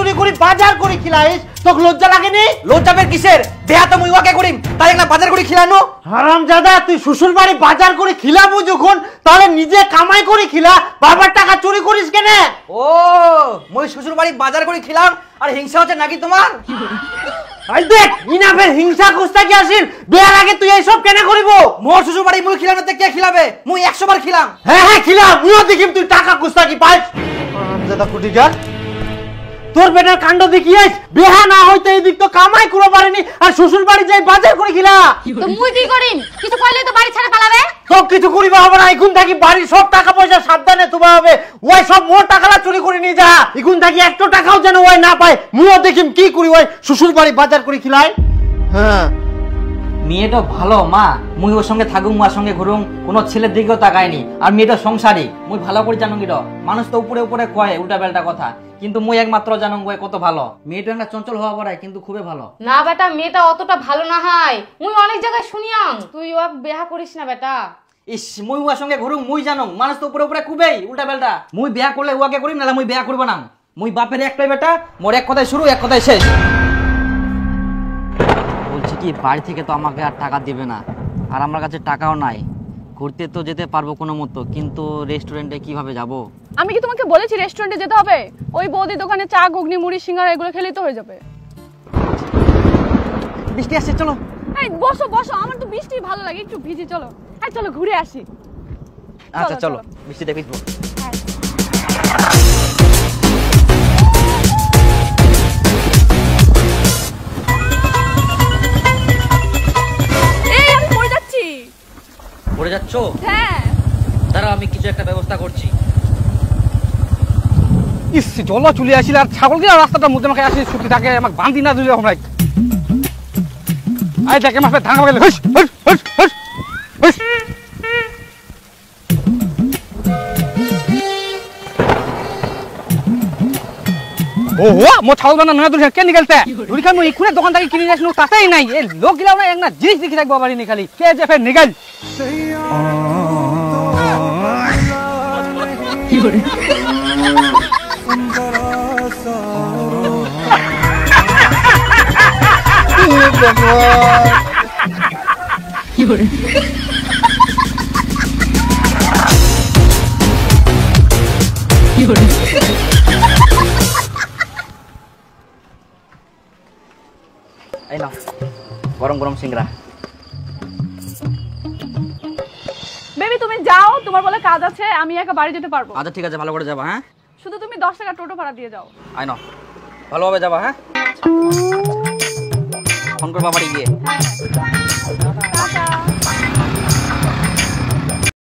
চুরি করি বাজার করে খিলাইস তোকে লজ্জা লাগেনি? লজ্জা বের কিসের? দেহা তো মুই ওয়াকে করিম, তাই না বাজার করে খিলানো? হারামজাদা, তুই শ্বশুর বাড়ি বাজার করে খিলাবো যখন, তাহলে নিজে কামাই করে খিলা, বাবার টাকা চুরি করিস কেন? ও মুই শ্বশুর বাড়ি বাজার করে খিলাম আর হিংসা হচ্ছে নাকি তোমার? আই দেখ ইনাফের হিংসা কুস্তা কি আসিল, বিয়ার আগে তুই এইসব কেন করিব? মোর শ্বশুর বাড়ি মুই খিলাম না কে খিলাবে? মুই 100 বার খিলাম। হ্যাঁ খিলা, মুইও দেখিম তুই টাকা কুস্তা কি পাইস। হারামজাদা কুটিকার, তোর বেটার কাণ্ড দেখিয়েছ, বিয়া না হইতে এদিক তো কামাই করে পারেনি আর শ্বশুর বাড়ি যাই বাজার করে খিলা। তো মুই কি করিম? কিছু কইলে তো বাড়ি ছেড়ে পালাবে। তো কিছু করিবা হবে না, এখন থাকি বাড়ির সব টাকা পয়সা সাবধানে তুবা হবে। ওই সব মোর টাকালা চুরি করে নিয়ে যা, এখন থাকি 1 টাকাও যেন ওই না পায়। মুইও দেখিম কি করি ওই শ্বশুর বাড়ি বাজার করে খিলাই। হ্যাঁ মেয়েটা ভালো মা, মুই ওর সঙ্গে থাকুম, মার সঙ্গে ঘুরুম, কোনো ছেলের দিকেও তাকায়নি। আর মেয়েটা সংসারী, মুই ভালো করে জানো গিট। মানুষ তো উপরে উপরে কয় উল্টা পাল্টা কথা, কিন্তু মুই একমাত্র জানো কত ভালো। মেয়েটা একটা চঞ্চল হওয়া পড়ায় কিন্তু খুবই ভালো। না বেটা, মেয়েটা অতটা ভালো না হয়, মুই অনেক জায়গায় শুনিয়াম। তুই ও বিয়া করিস না বেটা। ইস, মুই ওর সঙ্গে ঘুরুম, মুই জানো মানুষ তো উপরে উপরে খুবই উল্টা পাল্টা। মুই বিয়া করলে ওয়াকে করিম, না মুই বিয়া করব না। মুই বাপের একটাই বেটা, মোর এক কথায় শুরু এক কথায় শেষ। বলছি কি, বাড়ি থেকে তো আমাকে আর টাকা দিবে না, আর আমার কাছে টাকাও নাই। ঘুরতে তো যেতে পারবো কোনো মতো, কিন্তু রেস্টুরেন্টে কিভাবে যাব? আমি কি তোমাকে বলেছি রেস্টুরেন্টে যেতে হবে? ওই বৌদি দোকানে চা, ঘুগনি, মুড়ি, সিঙ্গারা এগুলো খেলেই তো হয়ে যাবে। বৃষ্টি আসছে, চলো। এই বসো বসো, আমার তো বৃষ্টি ভালো লাগে, একটু ভিজি। চলো এই চলো ঘুরে আসি। আচ্ছা চলো, বৃষ্টিতে ভিজবো। এই আমি পড়ে যাচ্ছি। পড়ে যাচ্ছ? হ্যাঁ দাঁড়াও, আমি কিছু একটা ব্যবস্থা করছি। ইস, জল চলে আসিল আর ছাগলকে রাস্তাটার মধ্যে আমাকে আসি ছুটি থাকে, আমাকে বান্ধি না দিলে আমরা আই দেখে মাছ ধাঙ্গা গেলে হস হস হস হস হস। ও মো ছাগল বানা নয়া দুরিয়া কে নিকালতে দুরিয়া মো ইখুনে দোকান থেকে কিনে আসলো তাতেই নাই। এই লোক গিলা না এক না জিনিস দেখি থাকবো বাড়ি নি খালি কে যে ফের নিকাল কি করে কি করে কি করে এই নাও গরম গরম সিংড়া। বেবি তুমি যাও, তোমার বলে কাজ আছে, আমি একা বাড়ি যেতে পারবো। আচ্ছা ঠিক আছে, ভালো করে যাবা। হ্যাঁ শুধু তুমি 10 টাকা টোটো ভাড়া দিয়ে যাও। আই নাও, ভালোভাবে যাবা। হ্যাঁ ফোন করবা বাড়ি গিয়ে। টাটা।